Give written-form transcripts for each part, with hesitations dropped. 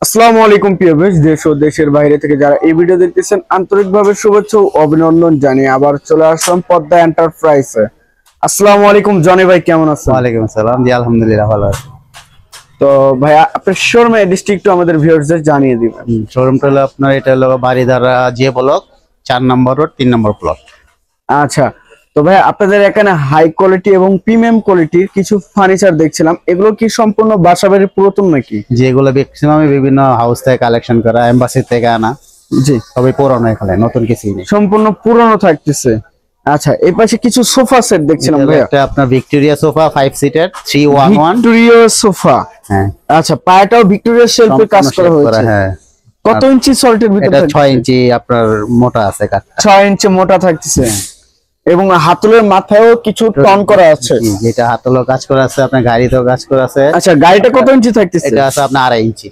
আসসালামু আলাইকুম প্রিয় ভিউয়ার্স, দেশ ও দেশের বাইরে থেকে যারা এই ভিডিও দেখতেছেন আন্তরিকভাবে শুভেচ্ছা ও অভিনন্দন জানিয়ে আবার চলে আসলাম পদ্মা এন্টারপ্রাইজে। আসসালামু আলাইকুম জনি ভাই, কেমন আছেন? ওয়ালাইকুম আসসালাম। জি আলহামদুলিল্লাহ ভালো আছি। তো ভাই আপনার শোরুম অ্যাড্রেস একটু আমাদের ভিউয়ার্সদের জানিয়ে দিবেন। শোরুমটা হলো আপনার, এটা হলো বাড়িধারা যে ব্লক 4 নম্বর রোড 3 নম্বর প্লট। আচ্ছা, তো ভাই আপনাদের এখানে হাই কোয়ালিটি এবং প্রিমিয়াম কোয়ালিটির কিছু ফার্নিচার দেখছিলাম, এগুলো কি সম্পূর্ণ বাসাবাড়ির পুরাতন নাকি? যেগুলো ম্যাক্সিমাম বিভিন্ন হাউস থেকে কালেকশন করা, এমবাসি থেকে আনা। জি, সবই পুরনো, এখানে নতুন কিছুই নেই, সম্পূর্ণ পুরনো থাকতেছে। আচ্ছা, এই পাশে কিছু সোফা সেট দেখছিলাম ভাই, এটা আপনার Victoria sofa 5 seater 311। Victoria sofa, হ্যাঁ আচ্ছা, পায়াটাও ভিক্টোরিয়া শেলফে কাজ করা হয়েছে। হ্যাঁ, কত ইঞ্চি সল্টের ভিতরে? এটা 6 ইঞ্চি আপনার মোটা আছে কাঠটা। 6 ইঞ্চি মোটা থাকতেছে এবং হাতলের মাথায়ও কিছু টন করা আছে। যেটা হাতলও কাজ করা আছে, আপনার গাড়িতেও কাজ করা আছে। আচ্ছা, গাড়িটা কত ইঞ্চি থাকতেছে? এটা আছে আপনার 2.5 ইঞ্চি।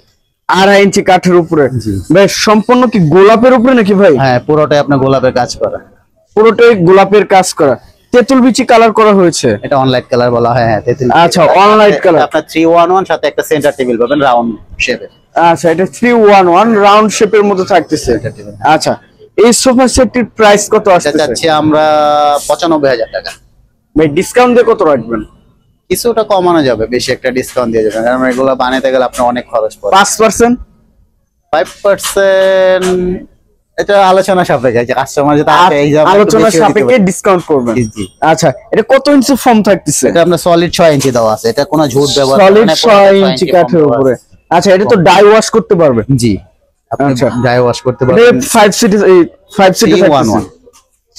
2.5 ইঞ্চি কাঠের উপরে। জি ভাই সম্পূর্ণ কি গোলাপের উপরে নাকি ভাই? হ্যাঁ, পুরোটাই আপনার গোলাপের কাজ করা। পুরোটাই গোলাপের কাজ করা, তেঁতুল বিচি কালার করা হয়েছে। এটা অনলাইট কালার বলা হয়। হ্যাঁ, তেঁতুল। আচ্ছা, অনলাইট কালার। আপনার 311 সাথে একটা সেন্টার টেবিল পাবেন রাউন্ড শেপের। আচ্ছা, এটা 311 রাউন্ড শেপের মধ্যে থাকতেছে। আচ্ছা, এই সোফা সেটটির প্রাইস কত এটা আসছে? যাচ্ছে আমরা 95,000 টাকা। ভাই ডিসকাউন্ট দিয়ে কত রাখবেন? কিছুটা কমানো যাবে, বেশি একটা ডিসকাউন্ট দিয়ে যাবেন, কারণ এগুলো বানাইতে গেলে আপনার অনেক খরচ পড়ে। 5%? 5% এটা আলোচনা সাপেক্ষে, যে কাস্টমার যেটা আছে এই যে আলোচনা সাপেক্ষে ডিসকাউন্ট করবেন। জি। আচ্ছা, এটা কত ইঞ্চি ফর্ম থাকতেছে? এটা আপনার সলিড 6 ইঞ্চি দেওয়া আছে, এটা কোনো ঝুট ব্যবহার সলিড 6 ইঞ্চি কাঠের উপরে। আচ্ছা, এটা তো ডাই ওয়াশ করতে পারবে? জি, আপনি আচ্ছা, ড্রাই ওয়াশ করতে এটা পারবেন। 5 সিট, এই 5 সিট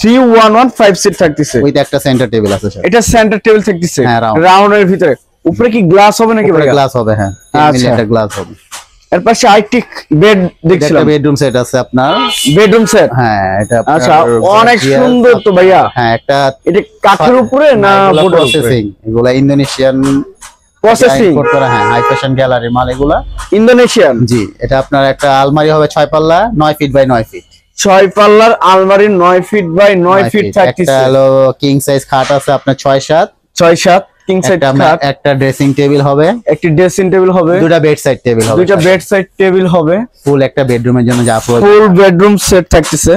311 5 সিট থাকতেছে। উইথ একটা সেন্টার টেবিল আছে স্যার। এটা সেন্টার টেবিল থাকতেছে হ্যাঁ, রাউন্ডের ভিতরে। উপরে কি গ্লাস হবে নাকি ভাই? গ্লাস হবে, হ্যাঁ, আচ্ছা, একটা গ্লাস হবে। এর পাশে আইটি বেড দেখছিলাম, একটা বেডরুম সেট আছে আপনার। Bedroom set? হ্যাঁ, এটা আচ্ছা, অনেক সুন্দর তো ভাইয়া। হ্যাঁ, একটা এটা কাঠের উপরে না বোর্ডের উপরে? প্রসেসিং, এগুলা ইন্দোনেশিয়ান প্রসেসিং করা। হ্যাঁ, হাই ফ্যাশন গ্যালারি মাল এগুলা, ইন্দোনেশিয়ান। জি। এটা আপনার একটা আলমারি হবে 6 পাল্লা 9 ফিট বাই 9 ফিট। 6 পাল্লার আলমারি 9 ফিট বাই 9 ফিট থাকতেছে। একটা হলো কিং সাইজ খাট আছে আপনার 6-7 কিং সাইজ খাট। একটা ড্রেসিং টেবিল হবে, একটি ড্রেসিং টেবিল হবে, দুটো বেড সাইড টেবিল হবে, দুটো বেড সাইড টেবিল হবে। ফুল একটা বেডরুমের জন্য যা প্রয়োজন, ফুল বেডরুম সেট থাকতেছে।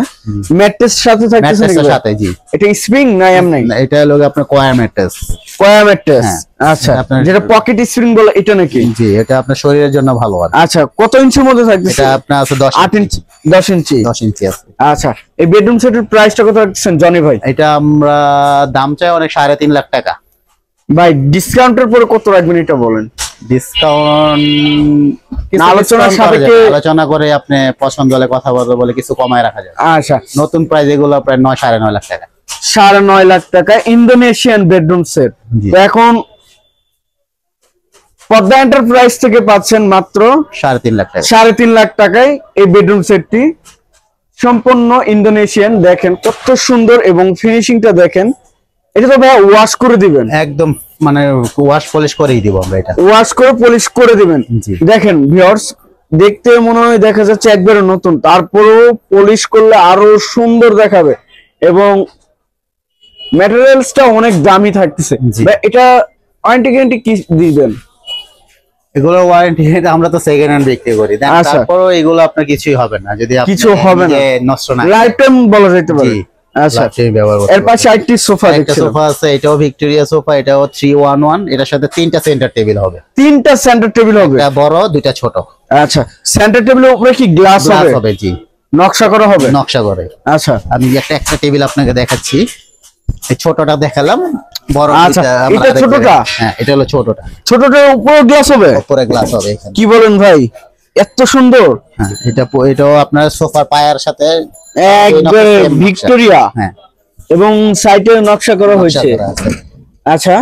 ম্যাট্রেস সাথে থাকতেছে নাকি? ম্যাট্রেসের সাথে, জি। এটা স্প্রিং না এমনি? এটা হলো আপনার কোয়ার ম্যাট্রেস। কোয়া ম্যাট্রেস। হ্যাঁ, আচ্ছা, আপনার যেটা পকেট স্প্রিং বলে এটা নাকি? জি, এটা আপনার শরীরের জন্য ভালো আর। আচ্ছা, কত ইঞ্চির মধ্যে থাকতেছে? এটা আপনার আছে 8 ইঞ্চি 10 ইঞ্চি 10 ইঞ্চি আছে। আচ্ছা, এই বেডরুম সেটের প্রাইসটা কত রাখছেন জনি ভাই? এটা আমরা দাম চাই অনেক 3.5 লাখ টাকা। ভাই ডিসকাউন্টের পরে কত রাখবেন এটা বলেন? ডিসকাউন্ট আলোচনা করে আপনি পছন্দ হলে কথা বলে কিছু কমায় রাখা যাবে। আচ্ছা, নতুন প্রাইস এগুলো প্রায় 9-9.5 লাখ টাকা। 9.5 লাখ টাকা ইন্দোনেশিয়ান বেডরুম সেট। তো এখন পদ্মা এন্টারপ্রাইজ থেকে পাচ্ছেন মাত্র 3.5 লাখ টাকা। 3.5 লাখ টাকায় এই বেডরুম সেটটি সম্পূর্ণ ইন্দোনেশিয়ান। দেখেন কত সুন্দর এবং ফিনিশিংটা দেখেন। এটা তো ভাই ওয়াশ করে দিবেন? একদম, মানে ওয়াশ পলিশ করেই দিব আমরা, এটা ওয়াশ করে পলিশ করে দিবেন। দেখেন ভিউয়ার্স, দেখতে মনে হয় দেখা যাচ্ছে একবারে নতুন, তারপরেও পলিশ করলে আরো সুন্দর দেখাবে এবং ম্যাটেরিয়ালসটা অনেক দামি থাকতেছে। এটা ওয়ারেন্টি গ্যারান্টি কি দিবেন? এগুলো ওয়ারেন্টি আমরা তো সেকেন্ড হ্যান্ড বিক্রি করি, তারপরও এগুলো আপনার কিছুই হবে না যদি কিছু হবে না, নষ্ট না, লাইফ টাইম বলা যেতে পারে। আচ্ছা, এর পাশে আরেকটি সোফা একটা সোফা আছে, এটাও ভিক্টোরিয়া সোফা, এটাও 311। এটার সাথে 3টা সেন্টার টেবিল হবে। 3টা সেন্টার টেবিল হবে, একটা বড় 2টা ছোট। আচ্ছা, সেন্টার টেবিলের উপরে কি গ্লাস হবে? জি, নকশা করা হবে, নকশা করে। আচ্ছা, আমি একটা টেবিল আপনাকে দেখাচ্ছি। এই ছোটটা দেখালাম, বড় এটা ছোটটা? হ্যাঁ, এটা হলো ছোটটা। ছোটটার উপরে গ্লাস হবে? উপরে গ্লাস হবে এখানে। কি বলেন ভাই, এত সুন্দর! হ্যাঁ, এটাও আপনার সোফার পায়ার সাথে একবারে ভিক্টোরিয়া। হ্যাঁ, এবং সাইডে নকশা করা হয়েছে। আচ্ছা,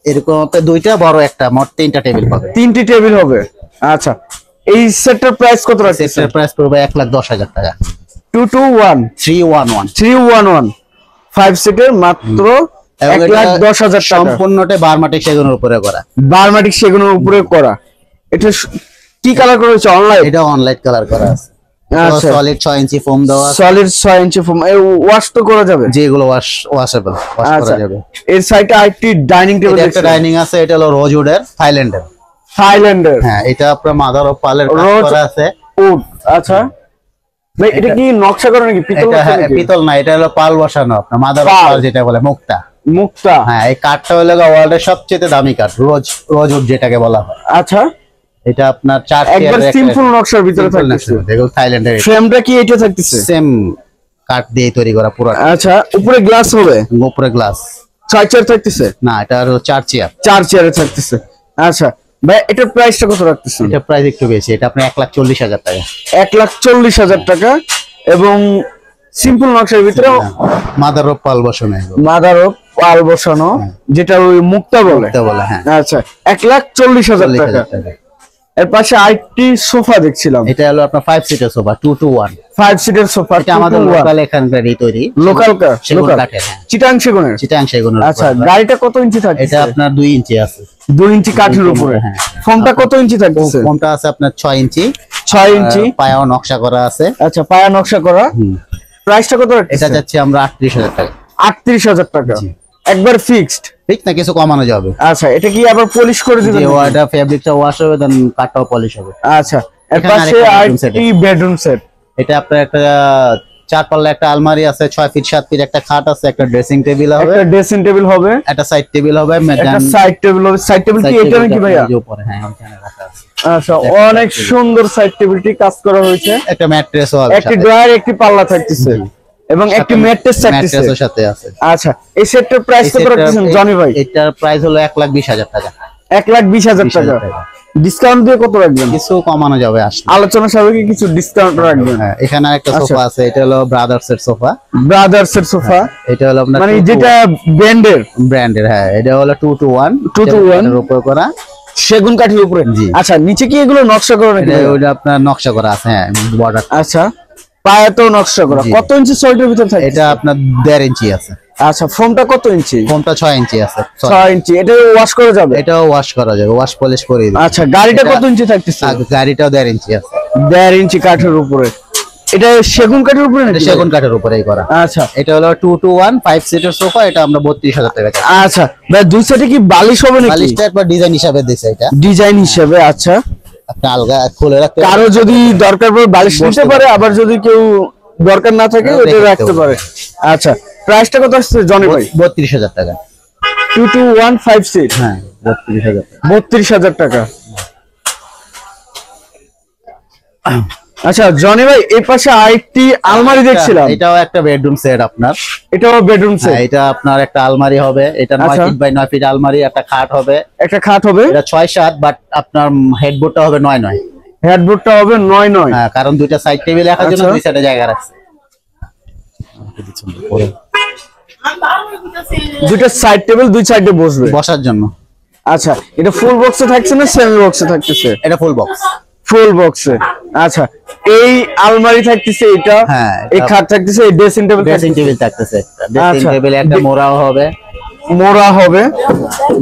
এরকম 2টা বড় একটা, মোট 3টা টেবিল হবে। 3টি টেবিল হবে। আচ্ছা, এই সেটটার প্রাইস কত রাখছেন? সেটের প্রাইস পড়বে 1,10,000 টাকা। 311 5 সিটের মাত্র 1,10,000 টাকা। সম্পূর্ণটা বারমাটিক সেগুনের উপরে করা। বারমাটিক সেগুনের উপরে করা। এটা কি কালার করা হয়েছে? অনলাইন? এটা অনলাইন কালার করা আছে। সলিড 6 ইঞ্চি ফোম দেওয়া, সলিড 6 ইঞ্চি ফোম। ওয়াশ তো করা যাবে? যেগুলো ওয়াশেবল, ওয়াশ করা যাবে। এর সাইডে আরেকটি ডাইনিং টেবিল, একটা ডাইনিং আছে, এটা হলো রোজউডের, থাইল্যান্ডের। থাইল্যান্ডের। হ্যাঁ, এটা আপনার মাদার অফ পালের কাজ করা আছে। উড। আচ্ছা ভাই এটা কি নকশা করা নাকি পিতল? এটা পিতল না, এটা হলো পাল বসানো আপনার মাদার অফ পাল যেটা বলে মুক্তা। মুক্তা। হ্যাঁ, এই কাঠটা হলো ওয়ার্ল্ডের সবচেয়ে দামি কাঠ, রোজউড যেটাকে বলা হয়। আচ্ছা এটা আপনার 4 একবার সিম্পল নকশার ভিতরে থাকতেছে। দেখো থাইল্যান্ডের ফ্রেমটা কি এটা থাকতেছে? সেম কাঠ দিয়ে তৈরি করা পুরো। আচ্ছা উপরে গ্লাস হবে? উপরে গ্লাস। 6 চেয়ার থাকতেছে? না, এটা হলো 4 চেয়ার। 4 চেয়ারে থাকতেছে। আচ্ছা ভাই এটার প্রাইসটা কত রাখতেছেন? এটা প্রাইস একটু বেশি, এটা আপনার 1,40,000 টাকা। 1,40,000 টাকা। এবং সিম্পল নকশার ভিতরে মাদার অফ পাল বসানো। মাদার অফ পাল বসানো, যেটা ওই মুক্তা বলে। হ্যাঁ। আচ্ছা 1,40,000 টাকা। এর পাশে আরেকটি সোফা দেখছিলাম। এটা হলো আপনার 5 seater sofa, 2 to 1। 5 seater sofa. এটা আমাদের লোকাল এখানকারই তৈরি। Local local. চিটাং সেগুনের। চিটাং সেগুনের। আচ্ছা গাড়িটা কত ইঞ্চি থাকছে? এটা আপনার 2 ইঞ্চি আছে। 2 ইঞ্চি কাঠের উপরে। হ্যাঁ। ফোমটা কত ইঞ্চি থাকছে? ফোমটা আছে আপনার 6 ইঞ্চি। 6 ইঞ্চি। পায়াও নকশা করা আছে। আচ্ছা পায়া নকশা করা। প্রাইসটা কত রাখছেন? এটা যাচ্ছে আমরা 38,000 টাকা। 38,000 টাকা একবার ফিক্সড? ঠিক না, কিছু কমানো যাবে। আচ্ছা এটা কি আবার পলিশ করে দিবেন? এটা ফেব্রিকটা ওয়াশ হবে, দেন কাঠটাও পলিশ হবে। আচ্ছা এর পাশে আরেকটি বেডরুম সেট। এটা আপনার একটা 4 পাল্লা একটা আলমারি আছে, 6 ফিট 7 ফিট একটা খাট আছে, একটা ড্রেসিং টেবিল হবে। একটা ড্রেসিং টেবিল হবে, একটা সাইড টেবিল হবে, একটা সাইড টেবিল হবে। সাইড টেবিল কি এটা নাকি ভাইয়া? এই উপরে। হ্যাঁ, ওখানে রাখা আছে। আচ্ছা অনেক সুন্দর সাইড টেবিলটি কাজ করা হয়েছে। একটা ম্যাট্রেসও হবে, একটি ড্রয়ার, একটি পাল্লা থাকতেছে এবং একটি ম্যাট্রেস থাকতেছে। ম্যাট্রেসও সাথে আছে। আচ্ছা এই সেটটার প্রাইস কত রাখছেন জনি ভাই? এটার প্রাইস হলো 1,20,000 টাকা। 1,20,000 টাকা। ডিসকাউন্ট দিয়ে কত রাখবেন? কিছু কমানো যাবে, আসলে আলোচনা সাপেক্ষে কিছু ডিসকাউন্ট রাখবেন। হ্যাঁ, এখানে একটা সোফা আছে, এটা হলো ব্রাদার্স এর সোফা। ব্রাদার্স এর সোফা। এটা হলো আপনার মানে যেটা ব্র্যান্ডের। হ্যাঁ, এটা হলো 2 to 1 এর উপর করা সেগুন কাঠের উপরে। আচ্ছা নিচে কি এগুলো নকশা করা নাকি? ওটা আপনার নকশা করা আছে। হ্যাঁ, বর্ডার। আচ্ছা পায়াতেও নকশা করা। কত ইঞ্চি সল্টের ভিতর থাকে? এটা আপনার 1.5 ইঞ্চি আছে। আচ্ছা ফোমটা কত ইঞ্চি? ফোমটা 6 ইঞ্চি আছে। 6 ইঞ্চি। এটা ওয়াশ করা যাবে? এটাও ওয়াশ করা যাবে, ওয়াশ পলিশ করে দিই। আচ্ছা গাড়িটা কত ইঞ্চি থাকতেছে? গাড়িটাও 1.5 ইঞ্চি আছে। 1.5 ইঞ্চি কাঠের উপরে। এটা সেগুন কাঠের উপরে নাকি? সেগুন কাঠের উপরেই করা। আচ্ছা এটা হলো 2 to 1 5 সিটার সোফা। এটা আমরা 32,000 টাকা। আচ্ছা ভাই দুই সাইডে কি বালিশ হবে নাকি? বালিশটা একবার ডিজাইন হিসাবে দিছে, এটা ডিজাইন হিসেবে। আচ্ছা আপনি আলগা খুলে রাখতে কারো যদি দরকার পড়ে বালিশ নিতে পারে, আবার যদি কেউ দরকার না থাকে ওটা রাখতে পারে। আচ্ছা প্রাইসটা কত আসছে জনি ভাই? 32,000 টাকা। 2 to 1 5 সিট। হ্যাঁ 32,000 টাকা। 32,000 টাকা। আচ্ছা জনি ভাই এই পাশে আরেকটি আলমারি দেখছিলাম। এটাও একটা বেডরুম সেট আপনার। এটাও বেডরুম সেট। এটা আপনার একটা আলমারি হবে, এটা 9 ফিট বাই 9 ফিট আলমারি। একটা খাট হবে, একটা খাট হবে। এটা 6-7, বাট আপনার হেডবোর্ডটা হবে 9-9। হেডবোর্ডটা হবে 9-9। হ্যাঁ, কারণ দুইটা সাইড টেবিল রাখার জন্য দুই সাইডে জায়গা রাখছে। দুইটা সাইড টেবিল দুই সাইডে বসবে বসার জন্য। আচ্ছা এটা ফুল বক্সে থাকছে না সেমি বক্সে থাকতেছে? এটা ফুল বক্স। ফুল বক্সে। আচ্ছা এই আলমারি থাকতেছে, এটা হ্যাঁ, এই খাট থাকতেছে, এই ড্রেসিং টেবিল থাকতেছে। ড্রেসিং টেবিল একটা মোড়াও হবে। মোড়া হবে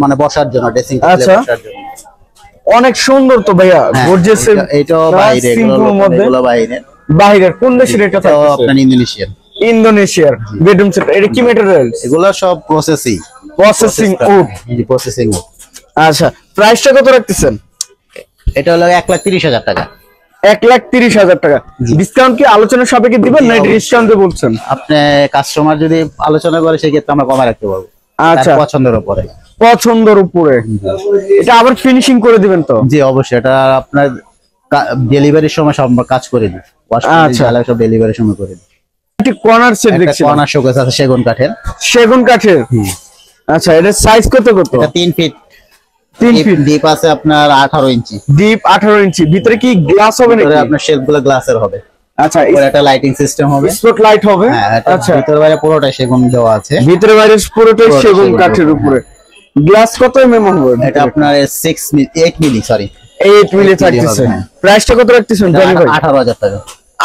মানে বসার জন্য, ড্রেসিং টেবিলে বসার জন্য। অনেক সুন্দর তো ভাইয়া। গর্জিয়াস। এটাও বাইরে, এগুলো বাইরে। বাইরের কোন দেশের এটা থাকতেছে? আপনার ইন্দোনেশিয়ান। ইন্দোনেশিয়ার বেডরুম সেট। এটা কি ম্যাটেরিয়ালস? এগুলো সব প্রসেসিং উড। প্রসেসিং। আচ্ছা প্রাইসটা কত রাখতেছেন? এটা হলো 1,30,000 টাকা। 1,30,000 টাকা। ডিসকাউন্ট কি আলোচনা সাপেক্ষে দিবেন না ডিসকাউন্টে বলছেন? আপনি কাস্টমার যদি আলোচনা করে সেই ক্ষেত্রে আমরা কমে রাখতে পারবো। আচ্ছা পছন্দের উপরে। পছন্দের উপরে। এটা আবার ফিনিশিং করে দিবেন তো? জি অবশ্যই, এটা আপনার ডেলিভারির সময় সব কাজ করে দিই। আচ্ছা সব ডেলিভারির সময় করে দিই। একটি কর্নার সেট দেখছি। কর্নার শোকেস আছে সেগুন কাঠের। সেগুন কাঠের। আচ্ছা এটা সাইজ কত? এটা 3 ফিট। 3 ফিট। ডিপ আছে আপনার 18 ইঞ্চি। ডিপ 18 ইঞ্চি। ভিতরে কি গ্লাস হবে নাকি? আপনার শেলফগুলো গ্লাসের হবে। আচ্ছা এর একটা লাইটিং সিস্টেম হবে, স্পট লাইট হবে। আচ্ছা ভিতরে বাইরে পুরোটাই সেগুন দেওয়া আছে। ভিতরে বাইরে পুরোটাই সেগুন কাঠের উপরে। গ্লাস কত এমএম হবে? এটা আপনার 8 মিলি 8 মিলি থাকতেছে। প্রাইসটা কত রাখতেছেন জানি ভাই? 18,000 টাকা।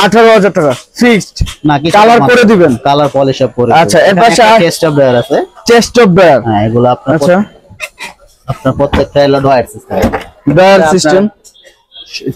18,000 টাকা ফিক্সড না কি কালার করে দিবেন? কালার পলিশ আপ করে। আচ্ছা এর পাশে চেস্ট অফ ড্রয়ার আছে। Chest of drawer. হ্যাঁ এগুলো আপনার। আচ্ছা আপনার প্রত্যেকটা হলো drawer system. Drawer system.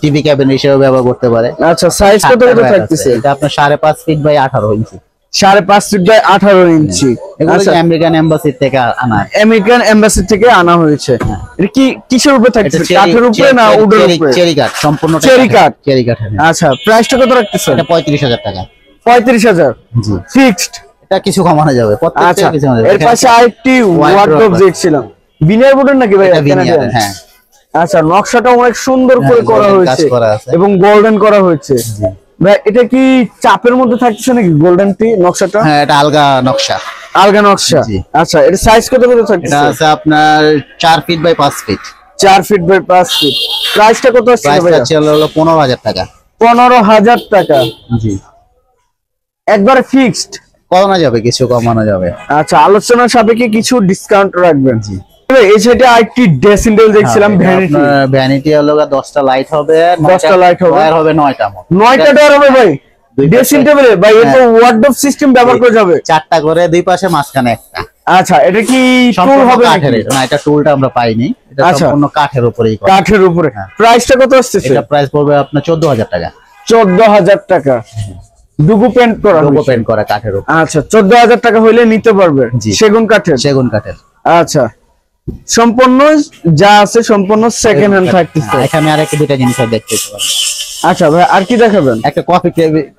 TV cabinet হিসেবে ব্যবহার করতে পারে। আচ্ছা সাইজ কত থাকতেছে? এটা আপনার 5.5 feet by 18 inch. 5.5 feet by 18 inch. এগুলো আমেরিকান এম্বাসি থেকে আনা। আমেরিকান এম্বাসি থেকে আনা হয়েছে। এটা কি কিসের উপরে থাকছে? কাঠের উপরে না উডের উপরে? চেরি কাঠ, সম্পূর্ণ চেরি কাঠ। চেরি কাঠ। আচ্ছা, প্রাইসটা কত রাখতেছেন? এটা 35,000 টাকা। 35,000 জি ফিক্সড। এটা কিছু কমানো যাবে, আচ্ছা, প্রত্যেকটা কিছু কমানো যাবে। এর পাশে আরেকটি ওয়ার্ডরোব দেখছিলাম, বিনিয়ার বোর্ডের নাকি ভাই? এটা বিনিয়ারের, হ্যাঁ। আচ্ছা, নকশাটা অনেক সুন্দর করে করা হয়েছে এবং গোল্ডেন করা হয়েছে। ভাই এটা কি চাপের মধ্যে থাকছে নাকি গোল্ডেন টি নকশাটা? হ্যাঁ, এটা আলগা নকশা। আলগা নকশা। আচ্ছা, এটা সাইজ কত কত থাকছে? এটা আছে আপনার 4 feet by 5 feet. 4 feet by 5 feet. প্রাইসটা কত আসছে ভাই? প্রাইসটা হলো 15,000 টাকা। 15,000 টাকা। জি, একবারে ফিক্সড? কমানো যাবে, কিছু কমানো যাবে। আচ্ছা, আলোচনার সাপেক্ষে কিছু ডিসকাউন্ট রাখবেন। জি, এই সাইডে আরেকটি ড্রেসিং টেবিল দেখছিলাম, ভ্যানিটি। ভ্যানিটি হলো 10টা লাইট হবে, 10টা লাইট হবে, আর হবে 9টা মোট। 9টা ডোর হবে ভাই ড্রেসিং টেবিলে? ভাই এটা ওয়ার্ডরোব সিস্টেম ব্যবহার করা যাবে? 4টা করে, দুই পাশে, মাঝখানে একটা। আচ্ছা, এটা কি টুল হবে কাঠের? না, এটা টুলটা আমরা পাইনি, এটা সম্পূর্ণ কাঠের উপরেই করা। কাঠের উপরে। প্রাইসটা কত আসছে? এটা প্রাইস পড়বে আপনার 14,000 টাকা। 14,000 টাকা। ডুগু পেন্ট করা, ডুগু পেন্ট করা কাঠের উপর। আচ্ছা, 14,000 টাকা হইলে নিতে পারবে। সেগুন কাঠের? সেগুন কাঠের। আচ্ছা, সম্পূর্ণ যা আছে সম্পূর্ণ সেকেন্ড হ্যান্ড থাকতেছে। এখানে আরেকটা দুইটা জিনিস দেখতে পাবেন। আচ্ছা ভাই, আর কি দেখাবেন? একটা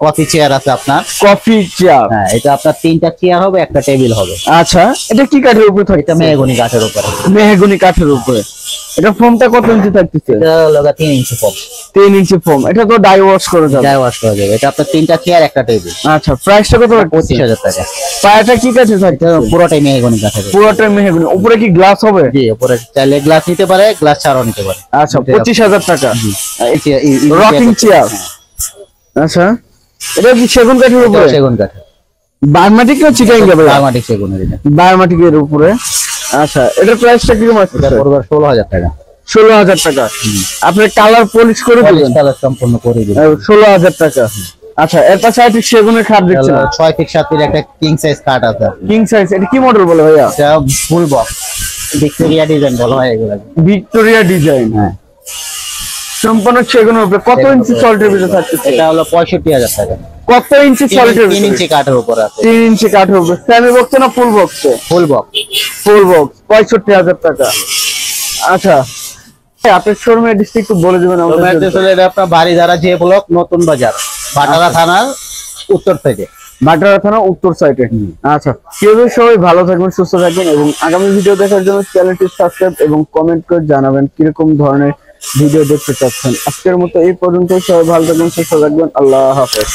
কফি চেয়ার আছে আপনার। Coffee chair? হ্যাঁ, এটা আপনার 3টা চেয়ার হবে, একটা টেবিল হবে। আচ্ছা, এটা কি কাঠের উপরে থাকে? এটা মেহগনি কাঠের উপরে। মেহগনি কাঠের উপরে। এটা ফোমটা কত ইঞ্চি থাকতেছে? এটা হলো 3 ইঞ্চি ফোম। 3 ইঞ্চি ফোম। এটা তো ডাই ওয়াশ করা যাবে? ডাই ওয়াশ করা যাবে। এটা আপনার 3টা চেয়ার, একটা টেবিল। আচ্ছা, প্রাইসটা কত? 25,000 টাকা। পায়াটা কি কাঠের থাকে? পুরোটাই মেহগনি কাঠের। পুরোটাই মেহগনি। উপরে কি গ্লাস হবে? জি, উপরে চাইলে গ্লাস নিতে পারে, গ্লাস ছাড়াও নিতে পারে। আচ্ছা, 25,000 টাকা। এই রকিং চেয়ার। আচ্ছা, এটা কি সেগুন কাঠের উপরে? সেগুন কাঠের। বায়োমেটিক না চিটাং যাবে? বায়োমেটিক সেগুনের। এটা বায়োমেটিকের উপরে। আচ্ছা, এটার প্রাইসটা কি রকম আছে? এটা পড়বে 16,000 টাকা। 16,000 টাকা। আপনি কালার পলিশ করে দিবেন? কালার সম্পূর্ণ করে দিবেন। 16,000 টাকা। আচ্ছা, এর পাশে আরেকটি সেগুনের খাট দেখছেন? 6 ফিট 7 ফিট একটা কিং সাইজ কাঠ আছে। King size. এটা কি মডেল বলে ভাইয়া? এটা ফুল বক্স ভিক্টোরিয়া ডিজাইন বলা হয় এগুলো। Victoria design. হ্যাঁ, সম্পূর্ণ সেগুনের উপরে। কত ইঞ্চি সল্টের ভিতরে থাকছে? এটা হলো 65,000 টাকা। কত ইঞ্চি সল্টের 3 ভিতরে? ইঞ্চি কাঠের উপর আছে। 3 ইঞ্চি কাঠের উপরে। সেমি বক্স না full box? Full box. Full box 65,000 টাকা। আচ্ছা, আপনার শোরুমের ডিস্ট্রিক্ট একটু বলে দিবেন আমাদের? এটা আপনার বাড়িধারা যে ব্লক, নতুন বাজার, ভাটারা থানার উত্তর থেকে। ভাটারা থানা উত্তর সাইডে। আচ্ছা, সবাই ভালো থাকবেন, সুস্থ থাকবেন এবং আগামী ভিডিও দেখার জন্য চ্যানেলটি সাবস্ক্রাইব এবং কমেন্ট করে জানাবেন কিরকম ধরনের ভিডিও দেখতে চাচ্ছেন। আজকের মতো এই পর্যন্ত। সবাই ভালো থাকবেন, সুস্থ থাকবেন। আল্লাহ হাফেজ।